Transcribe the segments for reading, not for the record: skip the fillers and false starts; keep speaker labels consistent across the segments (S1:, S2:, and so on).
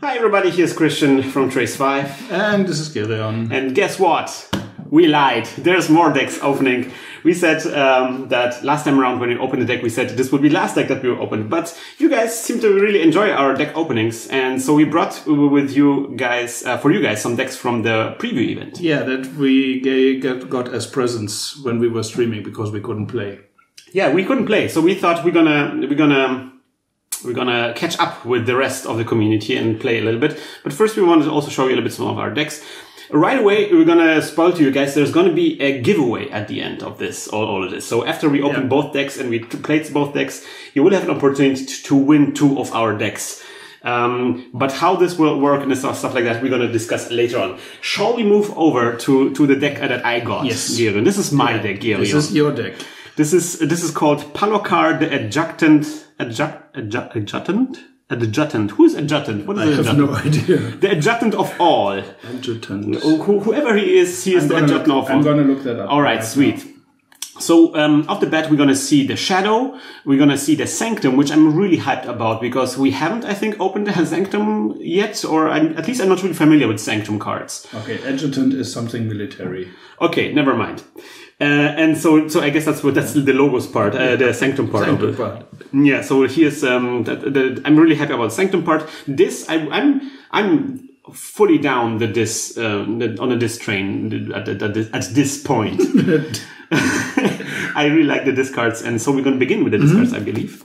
S1: Hi everybody, here's Christian from Trace5.
S2: And this is Gideon.
S1: And guess what? We lied. There's more decks opening. We said that last time around when we opened the deck, we said this would be the last deck that we will open. But you guys seem to really enjoy our deck openings. And so we brought with you guys, for you guys, some decks from the preview event.
S2: Yeah, that we got as presents when we were streaming because we couldn't play.
S1: Yeah, we couldn't play. So we thought we're gonna catch up with the rest of the community and play a little bit. But first we wanted to also show you a little bit some of our decks. Right away, we're gonna spoil to you guys, there's gonna be a giveaway at the end of this, all of this. So after we open both decks and we played both decks, you will have an opportunity to win 2 of our decks. But how this will work and stuff like that, we're gonna discuss later on. Shall we move over to the deck that I got?
S2: Yes.
S1: Gerion? This is my deck, Gerion.
S2: This is your deck.
S1: This is called Pallcollar, the Adjutant. Adjutant. Who's Adjutant? What is
S2: I have no idea.
S1: The Adjutant of all.
S2: Adjutant.
S1: Whoever he is the Adjutant of all.
S2: I'm gonna look that up.
S1: All right, sweet. So off the bat, we're gonna see the Shadow. We're gonna see the Sanctum, which I'm really hyped about because we haven't, I think, opened the Sanctum yet, or at least I'm not really familiar with Sanctum cards.
S2: Okay, Adjutant is something military.
S1: Okay, never mind. And so I guess that's the logos part, the Sanctum part of it. Yeah. So here's I'm really happy about the Sanctum part. This I'm fully down on the disc train at this point. I really like the disc cards, and so we're going to begin with the disc cards, I believe.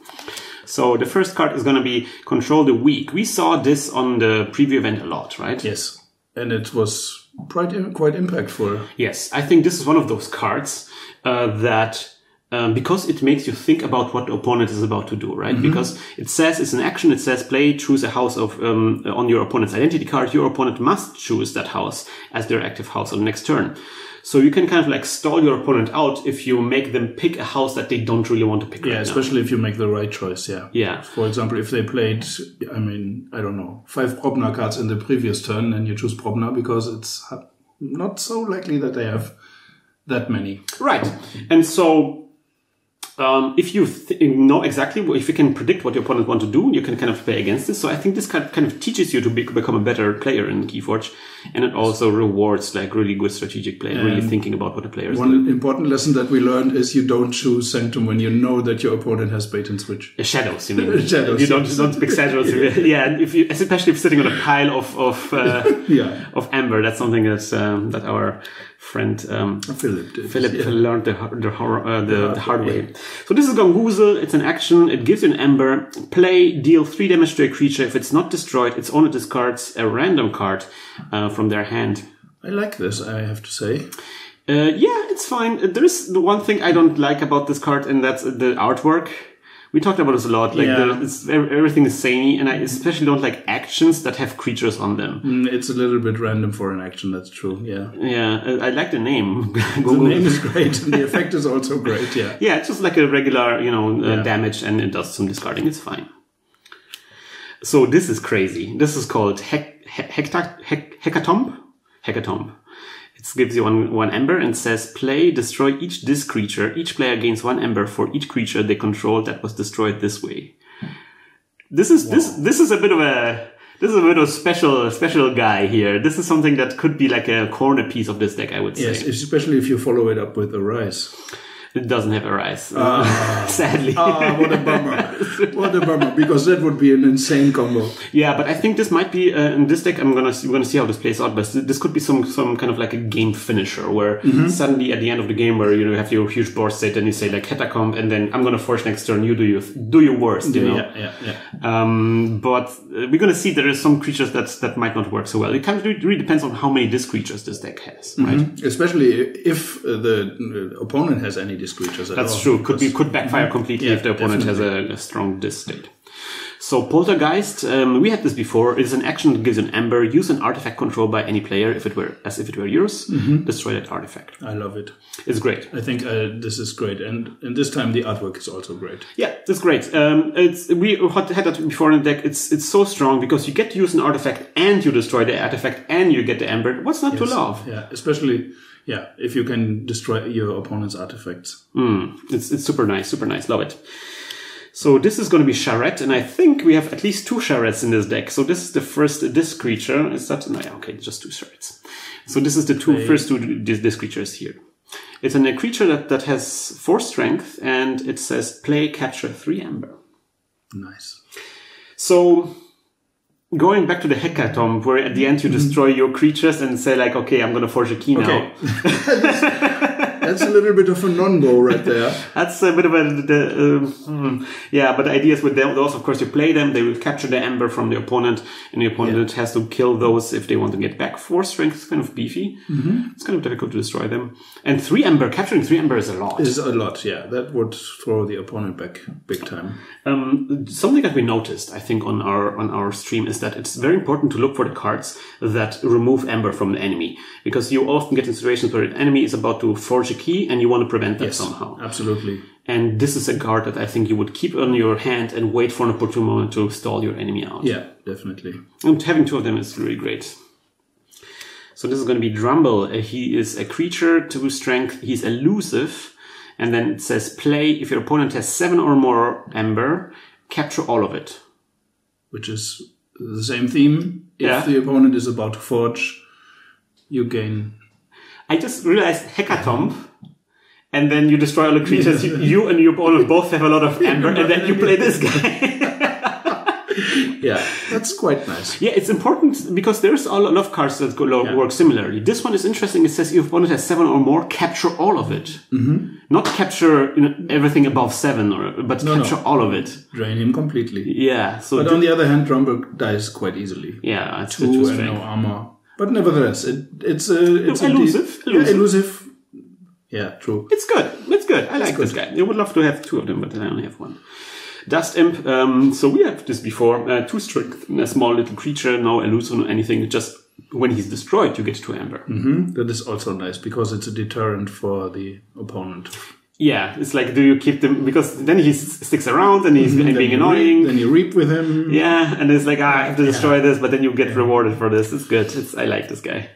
S1: So the first card is going to be Control the Weak. We saw this on the preview event a lot, right?
S2: Yes, and it was quite impactful.
S1: Yes, I think this is one of those cards that because it makes you think about what the opponent is about to do, right? Mm-hmm. Because it says it's an action. It says choose a house of on your opponent's identity card. Your opponent must choose that house as their active house on the next turn. So you can kind of like stall your opponent out if you make them pick a house that they don't really want to pick.
S2: Yeah, especially if you make the right choice. Yeah.
S1: Yeah.
S2: For example, if they played, I don't know, 5 Probner cards in the previous turn, and you choose Probner because it's not so likely that they have that many.
S1: Right. And so if you know exactly, if you can predict what your opponent want to do, you can kind of play against this. So I think this card kind of teaches you to become a better player in KeyForge, and it also rewards like really good strategic play, really thinking about what the player is doing.
S2: One important lesson that we learned is you don't choose Sanctum when you know that your opponent has bait and switch.
S1: Shadows, you mean?
S2: Shadows.
S1: You don't pick shadows. Yeah, and especially if sitting on a pile of amber, that's something that our friend Philip learned the hard way. So this is Gangoozle. It's an action. It gives you an ember. Play, deal 3 damage to a creature. If it's not destroyed, its owner discards a random card from their hand. I
S2: like this, I have to say.
S1: Yeah, it's fine. There is the one thing I don't like about this card, and that's the artwork. We talked about this a lot. Like everything is samey, and I especially don't like actions that have creatures on them.
S2: It's a little bit random for an action. That's true. Yeah.
S1: Yeah, I like the name.
S2: The name is great, and the effect is also great. Yeah.
S1: Yeah, it's just like a regular, damage, and it does some discarding. It's fine. So this is crazy. This is called Hecatomb. Hecatomb. It gives you one ember and says, play, destroy each this creature. Each player gains 1 ember for each creature they control that was destroyed this way. This is a bit of a special guy here. This is something that could be like a corner piece of this deck, I would say.
S2: Yes, especially if you follow it up with a Rise.
S1: It doesn't have a Rise, sadly.
S2: What a bummer. What a bummer, because that would be an insane combo.
S1: Yeah, but I think this might be, in this deck, we're gonna see how this plays out, but this could be some kind of like a game finisher, where suddenly at the end of the game, where you have your huge board state, and you say like Catacomb, and then I'm gonna force next turn, you do your worst, you know?
S2: Yeah.
S1: But we're gonna see there are some creatures that might not work so well. It kind of really depends on how many disc creatures this deck has, right?
S2: Especially if the opponent has any disc creatures at all.
S1: That's true. Could backfire completely if the opponent has a strong disc state. So Poltergeist, we had this before. It's an action that gives an ember. Use an artifact controlled by any player as if it were yours. Destroy that artifact.
S2: I love it.
S1: It's great.
S2: I think this is great, and this time the artwork is also great.
S1: Yeah, it's great. We had that before in the deck. It's so strong because you get to use an artifact and you destroy the artifact and you get the ember. What's not to love?
S2: Yeah, especially. Yeah, if you can destroy your opponent's artifacts.
S1: It's super nice, super nice. Love it. So this is going to be Charette, and I think we have at least 2 Charettes in this deck. So this is the first disc creature. Is that? No, okay, just 2 Charettes. So this is the first two disc creatures here. It's a creature that has 4 strength, and it says play, capture 3 amber.
S2: Nice.
S1: So going back to the Hecatomb, where at the end you destroy your creatures and say like, okay, I'm going to forge a key now.
S2: That's a little bit of a non-go right there.
S1: That's a bit of yeah, but the idea is with those, of course, you play them, they will capture the ember from the opponent, and the opponent has to kill those if they want to get back. 4 strength is kind of beefy. It's kind of difficult to destroy them. And 3 ember, capturing 3 ember is a lot.
S2: Is a lot, yeah. That would throw the opponent back big time.
S1: Something that we noticed, I think, on our stream is that it's very important to look for the cards that remove ember from the enemy, because you often get in situations where an enemy is about to forge a key and you want to prevent that somehow.
S2: Absolutely.
S1: And this is a card that I think you would keep on your hand and wait for an opportune moment to stall your enemy out.
S2: Yeah, definitely.
S1: And having 2 of them is really great. So this is going to be Drumble. He is a creature, 2 strength. He's elusive. And then it says play, if your opponent has 7 or more ember, capture all of it.
S2: Which is the same theme. If the opponent is about to forge, you gain.
S1: I just realized Hecatomb, and then you destroy all the creatures. You and your opponent both have a lot of ember, and then you play this guy.
S2: Yeah, that's quite nice.
S1: Yeah, it's important because there's a lot of cards that work similarly. This one is interesting. It says if your opponent has 7 or more, capture all of it. Not capture everything above 7, but capture all of it.
S2: Drain him completely.
S1: Yeah. So
S2: but on the other hand, Drumble dies quite easily.
S1: Yeah, it's
S2: 2 and no armor. But nevertheless, it's
S1: elusive.
S2: Yeah, elusive. Yeah, true.
S1: It's good. It's good. I like this guy. I would love to have 2 of them, but I only have 1. Dust Imp. So we have this before. 2 strength, a small little creature, no elusive or anything. Just when he's destroyed, you get 2 amber.
S2: That is also nice because it's a deterrent for the opponent.
S1: Yeah, it's like, do you keep them? Because then he sticks around and he's being annoying.
S2: Then you reap with him.
S1: Yeah, and it's like, I have to destroy this, but then you get rewarded for this. It's good. I like this guy.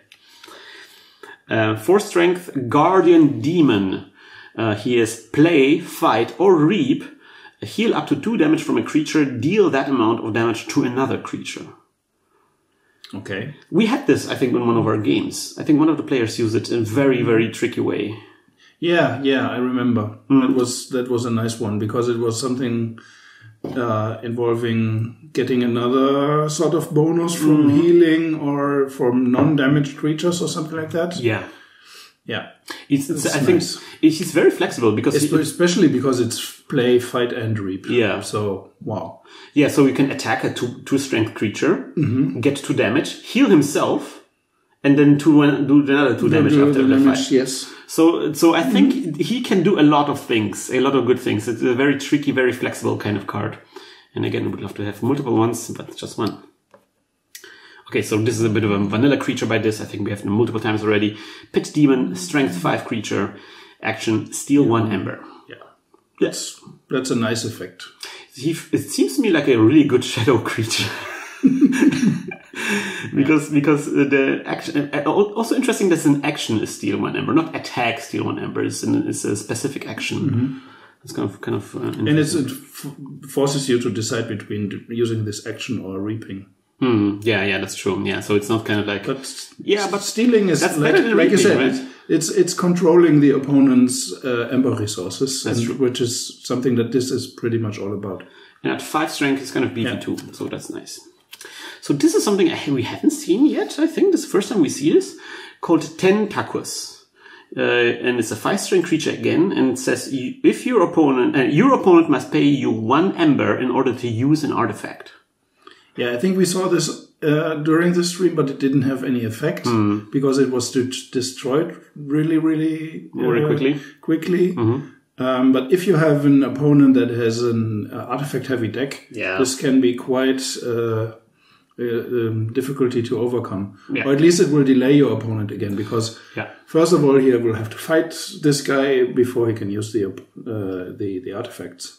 S1: 4 strength, Guardian Demon. He is play, fight, or reap. Heal up to 2 damage from a creature. Deal that amount of damage to another creature.
S2: Okay.
S1: We had this, I think, in one of our games. I think one of the players used it in a very, very tricky way.
S2: Yeah, I remember. That was a nice one because it was something involving getting another sort of bonus from healing or from non-damaged creatures or something like that.
S1: Yeah. I think
S2: nice.
S1: He's very flexible because
S2: especially because it's play, fight, and reap.
S1: Yeah.
S2: So wow.
S1: Yeah, so we can attack a 2 strength creature, get 2 damage, heal himself, and then do another 2 damage after the fight.
S2: Yes.
S1: So I think he can do a lot of things, a lot of good things. It's a very tricky, very flexible kind of card. And again, I would love to have multiple ones, but just 1. Okay, so this is a bit of a vanilla creature by this. I think we have them multiple times already. Pit Demon, Strength 5 creature, action, steal 1 ember.
S2: Yeah. That's a nice effect.
S1: It seems to me like a really good shadow creature. because the action, also interesting that an action is steal 1 ember, not attack steal 1 ember. It's a specific action. It's kind of
S2: and it forces you to decide between using this action or reaping.
S1: Yeah, that's true. Yeah, so it's not kind of like...
S2: But stealing is,
S1: that's
S2: like
S1: reaping,
S2: you said,
S1: right?
S2: It's controlling the opponent's ember resources, which is something that this is pretty much all about.
S1: And at 5 strength, it's kind of beefy too, so that's nice. So this is something we haven't seen yet, I think. This is the first time we see this, called Tentacus. And it's a 5 strength creature again, and it says if your opponent must pay you 1 ember in order to use an artifact.
S2: Yeah, I think we saw this during the stream, but it didn't have any effect because it was destroyed really, really quickly. But if you have an opponent that has an artifact-heavy deck, this can be quite difficulty to overcome. Yeah. Or at least it will delay your opponent again because first of all, he will have to fight this guy before he can use the artifacts.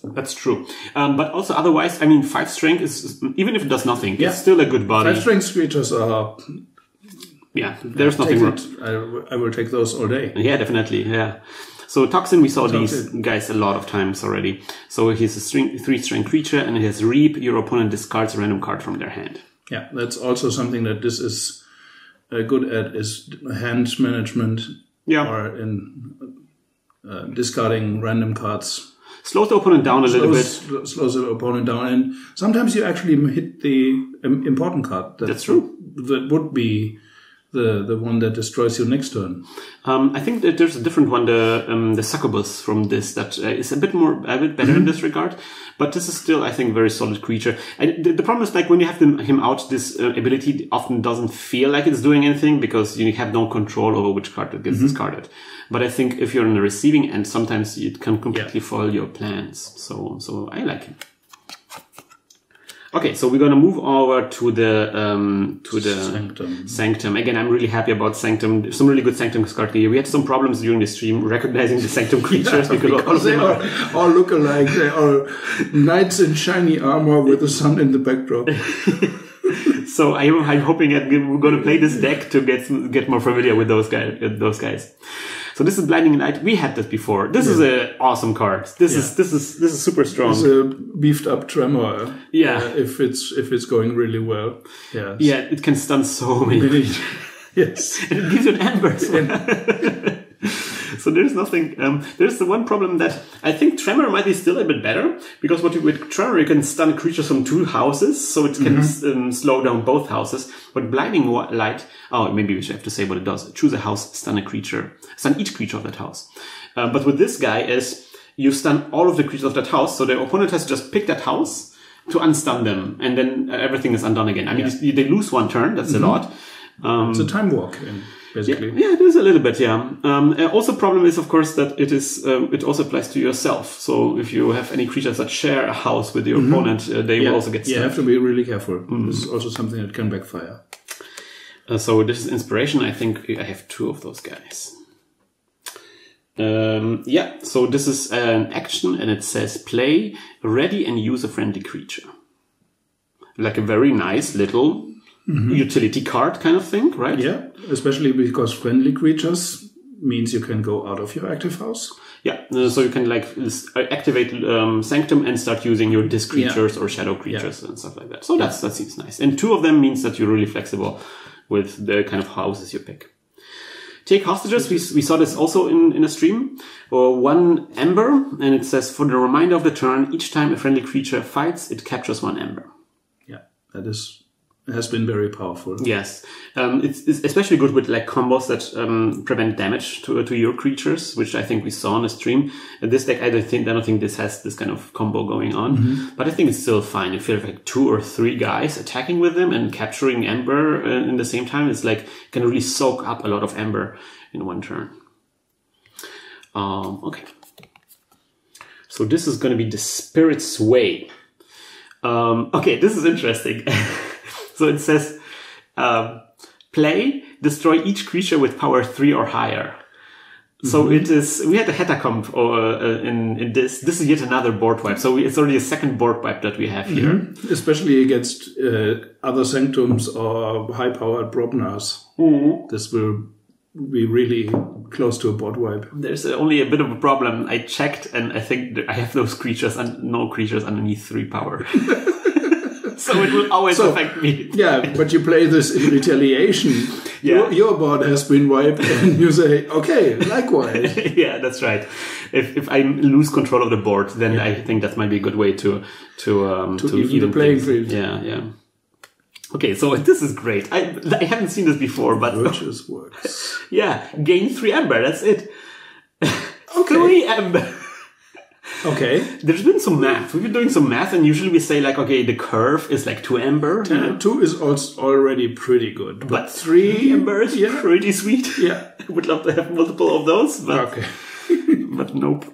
S1: That's true. But also otherwise, I mean, 5 strength is, even if it does nothing, it's still a good body.
S2: 5 strength creatures are...
S1: Yeah, there's nothing wrong.
S2: I will take those all day.
S1: Yeah, definitely, yeah. So Toxin, we saw these guys a lot of times already. So he's a 3-strength creature, and it has Reap. Your opponent discards a random card from their hand.
S2: Yeah, that's also something that this is good at, is hand management.
S1: Yeah.
S2: Or in discarding random cards.
S1: Slows the opponent down a little bit.
S2: Slows the opponent down, and sometimes you actually hit the important card.
S1: That's true.
S2: That would be the one that destroys you next turn.
S1: I think that there's a different one, the Succubus from this, that is a bit better in this regard. But this is still, I think, a very solid creature. And the problem is, like, when you have him out, this ability often doesn't feel like it's doing anything because you have no control over which card that gets discarded. But I think if you're on the receiving end, sometimes it can completely foil your plans. So I like it. Okay, so we're going to move over to the Sanctum. Again, I'm really happy about Sanctum. There's some really good Sanctum cards here. We had some problems during the stream recognizing the Sanctum creatures because
S2: they all look alike. They are knights in shiny armor with the sun in the backdrop.
S1: So I'm hoping that we're going to play this deck to get more familiar with those guys. So this is Blinding Light. We had this before. This is an awesome card. This is super strong.
S2: It's a beefed up Tremor.
S1: Yeah.
S2: If it's going really well. Yeah.
S1: Yeah, it can stun so many.
S2: Yes.
S1: And it gives you an Ember as well. So there's nothing. There's the one problem that I think Tremor might be still a bit better, because with Tremor you can stun creatures from 2 houses, so it can slow down both houses. But Blinding Light, maybe we should have to say what it does. Choose a house, stun each creature of that house. But with this guy is you stun all of the creatures of that house, so the opponent has to just pick that house to unstun them, and then everything is undone again. I mean, they lose 1 turn. That's a lot.
S2: It's a time walk, basically.
S1: Yeah, it is a little bit, yeah. Also, problem is, of course, that it also applies to yourself. So if you have any creatures that share a house with your opponent, they will also get stunned.
S2: You have to be really careful. This is also something that can backfire.
S1: So this is Inspiration. I think I have 2 of those guys. So this is an action, and it says play, ready, and use a friendly creature. Like a very nice little utility card kind of thing, right?
S2: Yeah, especially because friendly creatures means you can go out of your active house.
S1: Yeah, so you can like activate Sanctum and start using your disc creatures or shadow creatures and stuff like that. So that seems nice. And 2 of them means that you're really flexible with the kind of houses you pick. Take Hostages, we saw this also in a stream. 1 Ember, and it says for the remainder of the turn, each time a friendly creature fights, it captures 1 Ember.
S2: Yeah, that has been very powerful.
S1: Yes. It's especially good with like combos that prevent damage to your creatures, which I think we saw on the stream. This deck, I don't think this has this kind of combo going on, but I think it's still fine. If you have like 2 or 3 guys attacking with them and capturing Ember in the same time, it's like can really soak up a lot of Ember in 1 turn. Okay. So this is going to be the Spirit Sway. Okay, this is interesting. So it says, play, destroy each creature with power 3 or higher. So it is, we had a Hetacomp in this. This is yet another board wipe. So it's already a second board wipe that we have here.
S2: Especially against other Sanctums or high-powered Brobnars. This will be really close to a board wipe.
S1: There's only a bit of a problem. I checked, and I think I have those creatures and no creatures underneath 3 power. So it will always affect me.
S2: Yeah, but you play this in retaliation. Your board has been wiped, and you say, okay, likewise.
S1: Yeah, that's right. If I lose control of the board, then I think that might be a good way to
S2: even the playing field.
S1: Yeah. Okay, so this is great. I haven't seen this before, but
S2: Virtuous works.
S1: Yeah, gain 3 Ember. That's it.
S2: Okay.
S1: 3 Ember.
S2: Okay.
S1: There's been some math. We've been doing some math, and usually we say like, okay, the curve is like 2 Ember.
S2: 2 is also already pretty good, but 3
S1: Ember is pretty sweet.
S2: Yeah,
S1: I would love to have multiple of those, but
S2: okay.
S1: But nope.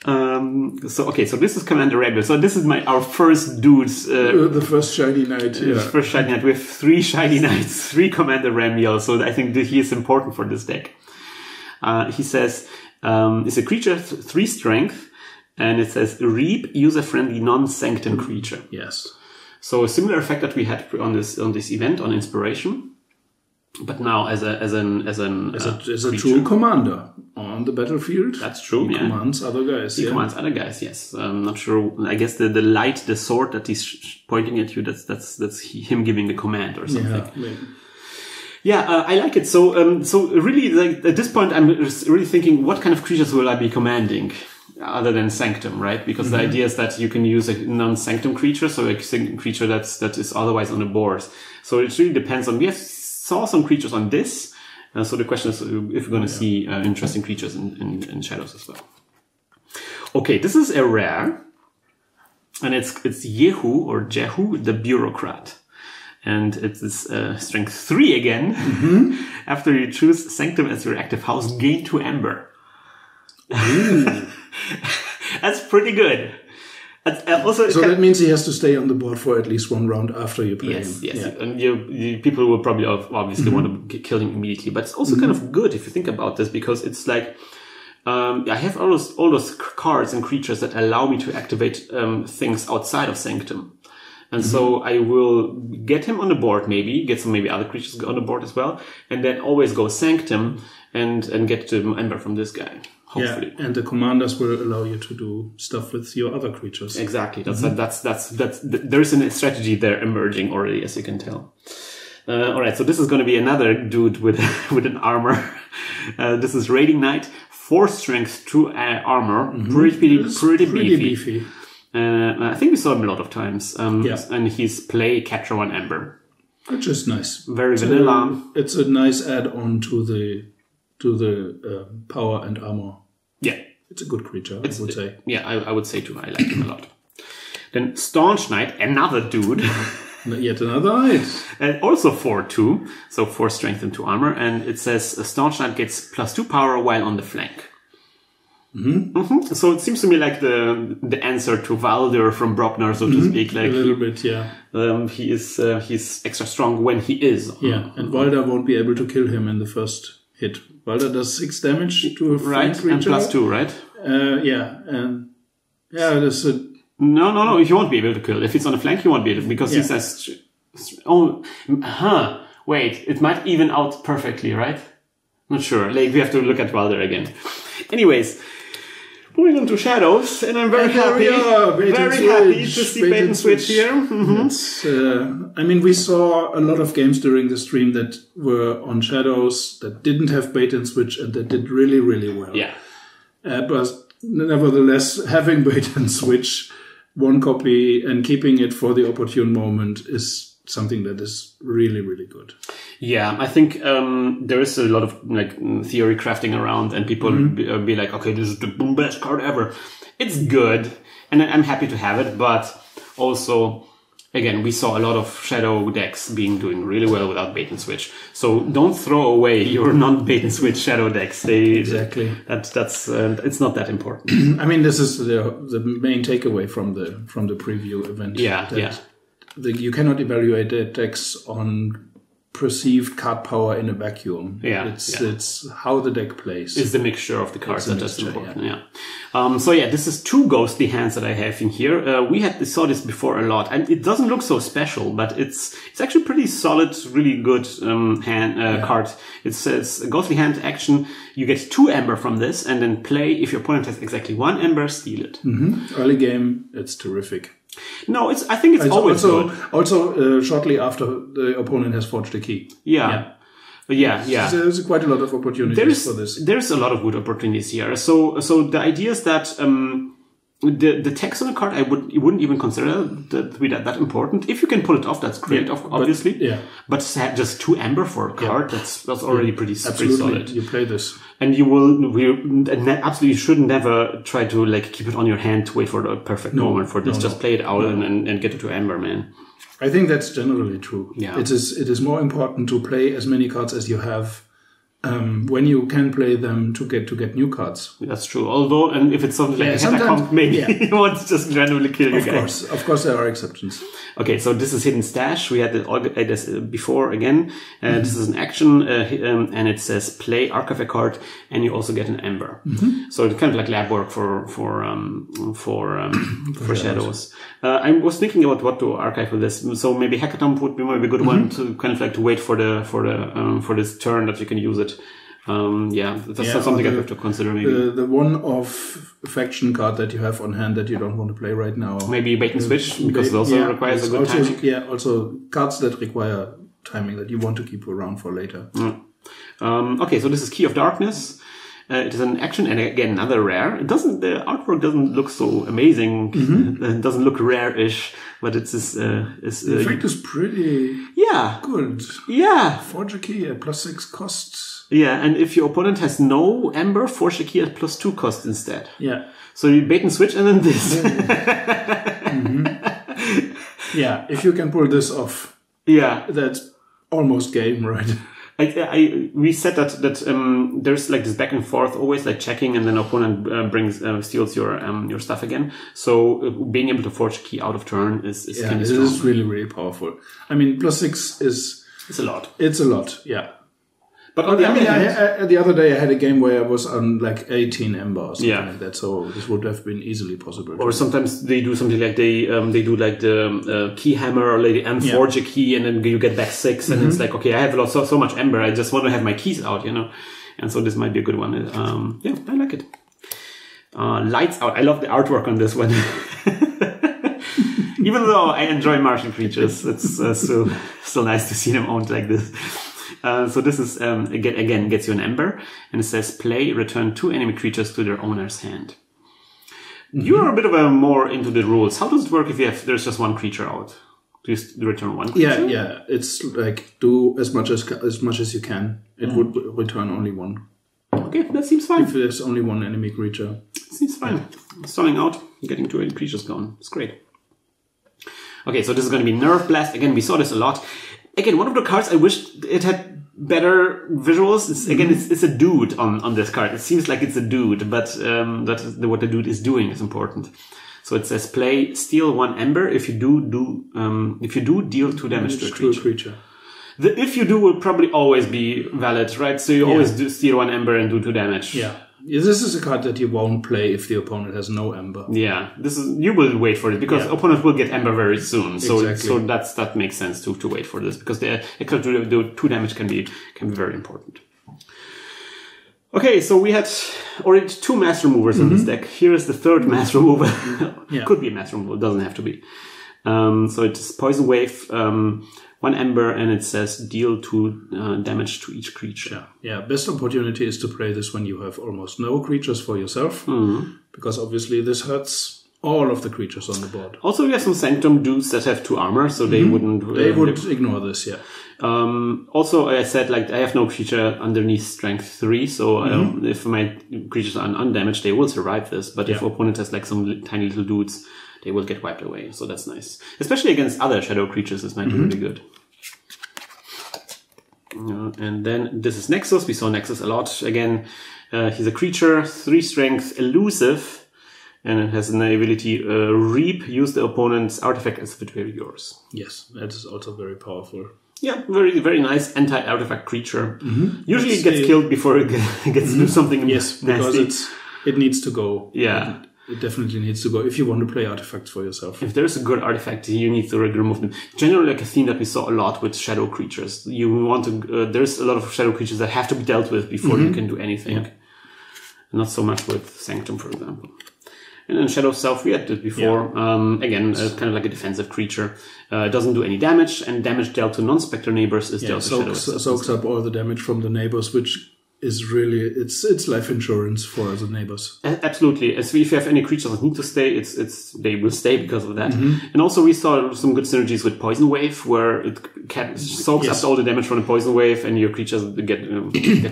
S1: So this is Commander Rebel. So this is our first dudes.
S2: The first shiny knight.
S1: First shiny knight. We have 3 shiny knights, 3 Commander Ramiel. So I think that he is important for this deck. He says it's a creature 3 strength. And it says, Reap, user-friendly non-Sanctum creature.
S2: Yes.
S1: So a similar effect that we had on this event, on Inspiration. But now as a
S2: true commander on the battlefield,
S1: that's true.
S2: He commands other guys.
S1: He commands other guys. Yes, I'm not sure. I guess the light, the sword that he's pointing at you. That's him giving the command or something. Yeah, I like it. So really, like at this point, I'm really thinking, what kind of creatures will I be commanding, other than Sanctum, right? Because the idea is that you can use a non-Sanctum creature, so a creature that is otherwise on the board. So it really depends on. We saw some creatures on this, so the question is if we're going to see interesting creatures in Shadows as well. Okay, this is a rare, and it's Jehu, the Bureaucrat. And it is strength 3 again. After you choose Sanctum as your active house, gain 2 Ember. That's pretty good.
S2: So that means he has to stay on the board for at least one round after you play him. Yes.
S1: Yeah. And people will probably obviously want to kill him immediately. But it's also kind of good if you think about this, because it's like I have all those cards and creatures that allow me to activate things outside of Sanctum. And so I will get him on the board, get some other creatures on the board as well, and then always go Sanctum and get the Ember from this guy. Hopefully.
S2: Yeah, and the commanders will allow you to do stuff with your other creatures.
S1: Exactly. That's there's a strategy there emerging already, as you can tell. All right. So this is going to be another dude with an armor. This is Raiding Knight, 4 strength, 2 armor, pretty beefy. I think we saw him a lot of times. And he's play capture 1 Ember,
S2: which is nice.
S1: Very vanilla.
S2: It's a nice add-on to the power and armor.
S1: Yeah,
S2: it's a good creature. I would say.
S1: Yeah, I would say too. I like him a lot. Then Staunch Knight, another dude.
S2: Yet another knight.
S1: And also 4/2, so 4 strength and 2 armor. And it says Staunch Knight gets +2 power while on the flank. So it seems to me like the answer to Valdir from Broknar, so to speak. Like
S2: a little bit, yeah.
S1: He's extra strong when he is.
S2: Yeah, and Valdir won't be able to kill him in the first hit. Valdir does 6 damage to a flank creature.
S1: And +2, right?
S2: There's a...
S1: No, he won't be able to kill. If it's on the flank, he won't be able to, because he says... Wait, it might even out perfectly, right? Not sure. Like, we have to look at Valdir again. Anyways... Moving on to Shadows, and I'm very happy to see bait and switch here.
S2: We saw a lot of games during the stream that were on Shadows that didn't have bait and switch, and that did really, really well.
S1: Yeah.
S2: But nevertheless, having bait and switch, 1 copy, and keeping it for the opportune moment is something that is really, really good.
S1: Yeah, I think there is a lot of theory crafting around, and people be like, okay, this is the best card ever. It's good, and I'm happy to have it, but also, again, we saw a lot of Shadow decks doing really well without bait and switch. So don't throw away your non-bait and switch Shadow decks.
S2: Exactly.
S1: That's it's not that important.
S2: I mean, this is the main takeaway from the preview event.
S1: Yeah.
S2: You cannot evaluate the decks on perceived card power in a vacuum. It's how the deck plays.
S1: It's the mixture of the cards that's important. This is 2 ghostly hands that I have in here. We saw this before a lot, and it doesn't look so special, but it's actually pretty solid, really good card. It says ghostly hand action. You get 2 Ember from this, and then play. If your opponent has exactly 1 Ember, steal it.
S2: Early game, it's terrific.
S1: No, I think it's always good.
S2: Also, shortly after the opponent has forged a key.
S1: Yeah.
S2: There's quite a lot of opportunities for this.
S1: There's a lot of good opportunities here. So the idea is that the text on the card, you wouldn't even consider that to be that important. If you can pull it off, that's great, obviously. But just 2 Ember for a card, that's already pretty solid.
S2: You play this.
S1: And you absolutely should never try to keep it on your hand to wait for the perfect moment for this. Just play it out and get it to Ember, man.
S2: I think that's generally true.
S1: Yeah.
S2: It is more important to play as many cards as you have when you can play them to get new cards.
S1: That's true. Although, and if it's something like a Sanctum, maybe you want to just randomly kill your guy.
S2: Of course, there are exceptions.
S1: Okay, so this is Hidden Stash. We had this before again. This is an action, and it says play archive card, and you also get an Ember. So it's kind of like lab work for shadows. I was thinking about what to archive with this. So maybe Hackathon would be maybe a good one to kind of like to wait for this turn that you can use it. That's something I have to consider. Maybe
S2: the one-off faction card that you have on hand that you don't want to play right now.
S1: Maybe bait and switch because it also requires a good timing.
S2: Yeah, also cards that require timing that you want to keep around for later.
S1: Okay, so this is Key of Darkness. It is an action, and again, another rare. The artwork doesn't look so amazing. It doesn't look rare-ish, but it's
S2: the effect is pretty good.
S1: Yeah.
S2: Forge a key at +6 costs.
S1: Yeah, and if your opponent has no Ember, forge a key at +2 cost instead.
S2: Yeah.
S1: So you bait and switch and then this.
S2: Yeah, if you can pull this off.
S1: Yeah.
S2: That's almost game, right?
S1: We said that there's like this back and forth always, like checking, and then opponent steals your stuff again. So being able to forge a key out of turn is kind of strong.
S2: It is really, really powerful. I mean, +6 is...
S1: It's a lot.
S2: It's a lot, yeah.
S1: But on the other hand,
S2: the other day I had a game where I was on like 18 Ember or something like that, so this would have been easily possible.
S1: Or sometimes they do something like they do like the key hammer or they unforge a key and then you get back 6 and it's like, okay, I have so much Ember, I just want to have my keys out, and so this might be a good one. I like it. Lights Out. I love the artwork on this one. Even though I enjoy Martian creatures, it's still nice to see them owned like this. So this is, again, gets you an Ember, and it says play, return 2 enemy creatures to their owner's hand. You're a bit of a more into the rules. How does it work if there's just one creature out? Do you return one creature?
S2: Yeah. It's like do as much as you can. It would return only one.
S1: Okay, that seems fine.
S2: If there's only one enemy creature.
S1: Seems fine. Stalling out, getting 2 creatures gone. It's great. Okay, so this is going to be Nerve Blast. Again, we saw this a lot. Again, one of the cards I wish it had better visuals. It's a dude on this card. It seems like it's a dude, but what the dude is doing is important. So it says play, steal 1 Ember. If you do, deal 2 damage to a creature. The if you do will probably always be valid, right? So you always do steal 1 Ember and do 2 damage.
S2: Yeah. This is a card that you won't play if the opponent has no Ember.
S1: Yeah, you will wait for it because opponent will get Ember very soon. So that makes sense to wait for this because the 2 damage can be very important. Okay, so we had already 2 Mass Removers in this deck. Here is the 3rd Mass Remover. Could be a Mass Removal, doesn't have to be. So it's Poison Wave. 1 Ember, and it says deal 2 damage to each creature.
S2: Yeah, best opportunity is to play this when you have almost no creatures for yourself, because obviously this hurts all of the creatures on the board.
S1: Also, we have some Sanctum dudes that have 2 armor, so they wouldn't...
S2: They would ignore this, yeah.
S1: Also, I said, like, I have no creature underneath Strength 3, so if my creatures are undamaged, they will survive this, but if opponent has, like, some tiny little dudes, they will get wiped away, so that's nice. Especially against other shadow creatures, this might be really good. And then this is Nexus. We saw Nexus a lot. Again, he's a creature, 3 strength, elusive, and it has an ability Reap. Use the opponent's artifact as if it were yours.
S2: Yes, that is also very powerful.
S1: Yeah, very, very nice anti-artifact creature. Usually it gets killed before it gets to do something nasty.
S2: Because it needs to go.
S1: Yeah.
S2: It definitely needs to go if you want to play artifacts for yourself.
S1: If there's a good artifact, you need to remove them. Generally, like a theme that we saw a lot with shadow creatures. You want to. There's a lot of shadow creatures that have to be dealt with before you can do anything. Yeah. Not so much with Sanctum, for example. And then Shadow Self, we had this before. Again, kind of like a defensive creature. Doesn't do any damage, and damage dealt to non-spectre neighbors is dealt to Shadow Self.
S2: Soaks up all the damage from the neighbors, which is really it's life insurance for the neighbors.
S1: Absolutely. As if you have any creatures that need to stay, they will stay because of that. And also we saw some good synergies with Poison Wave, where it soaks up all the damage from the Poison Wave, and your creatures get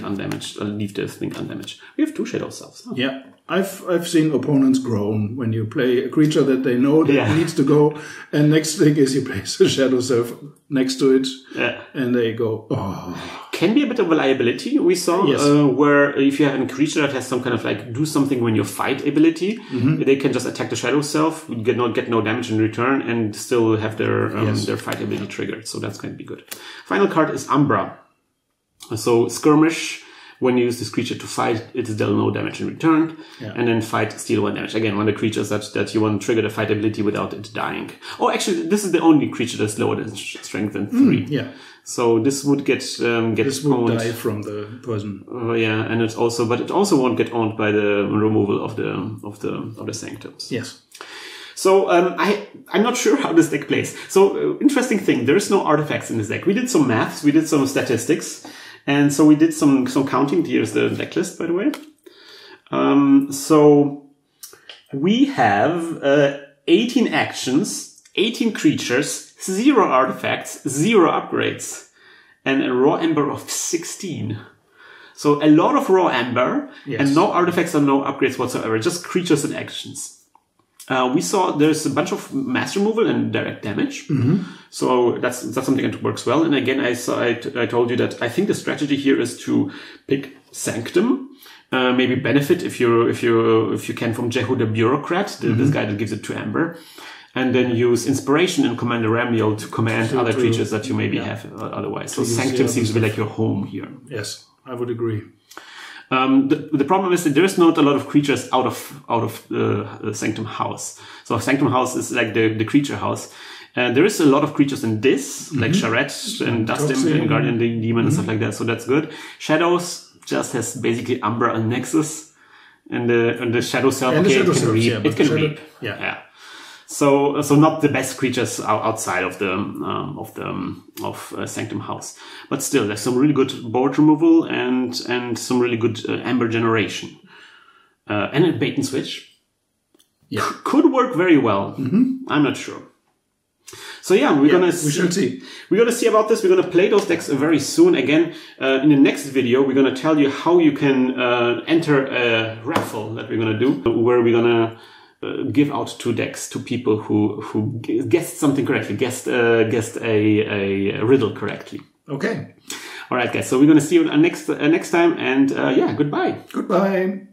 S1: undamaged, leave the thing undamaged. We have 2 Shadow Selves. Huh?
S2: Yeah. I've seen opponents groan when you play a creature that they know that needs to go, and next thing is you place a Shadow Self next to it, and they go, oh.
S1: can be a bit of a liability, we saw,
S2: Yes.
S1: where if you have a creature that has some kind of like do something when you fight ability, they can just attack the shadow self, get no damage in return, and still have their fight ability triggered. So that's going to be good. Final card is Umbra. So skirmish. When you use this creature to fight, it is dealt no damage in return. Yeah. And then fight, steal 1 damage. Again, one of the creatures that you want to trigger the fight ability without it dying. Oh, actually, this is the only creature that's lower than strength than 3.
S2: Yeah.
S1: So this would get
S2: this would die from the poison.
S1: Yeah, and it also won't get owned by the removal of the sanctums.
S2: Yes.
S1: So I'm not sure how this deck plays. So interesting thing, there is no artifacts in this deck. We did some maths, we did some statistics. And so we did some counting. Here's the deck list, by the way. So we have 18 actions, 18 creatures, 0 artifacts, 0 upgrades, and a raw ember of 16. So a lot of raw ember, and no artifacts and no upgrades whatsoever, just creatures and actions. We saw there's a bunch of mass removal and direct damage. So that's something that works well. And again, I told you that I think the strategy here is to pick Sanctum, maybe benefit if you can from Jehu the Bureaucrat, this guy that gives it 2 ember, and then use Inspiration and Commander Ramiel to command other creatures that you maybe have otherwise. So Sanctum seems to be like your home here.
S2: Yes, I would agree.
S1: The problem is that there is not a lot of creatures out of the Sanctum house. So Sanctum house is like the creature house. There is a lot of creatures in this, like Charette and Dust Imp and Guardian Demon and stuff like that. So that's good. Shadows just has basically Umbra and Nexus, and the Shadow Self. Okay, it can reap. It can reap. Yeah. So not the best creatures outside of Sanctum House, but still there's some really good board removal and some really good ember generation, and a bait and switch. Yeah, could work very well. I'm not sure. So yeah, we shall see. We're gonna see about this. We're gonna play those decks very soon. Again, in the next video, we're gonna tell you how you can enter a raffle that we're gonna do, where we're gonna give out 2 decks to people who guessed something correctly, guessed a riddle correctly.
S2: Okay.
S1: All right, guys. So we're gonna see you next time, and goodbye.
S2: Goodbye.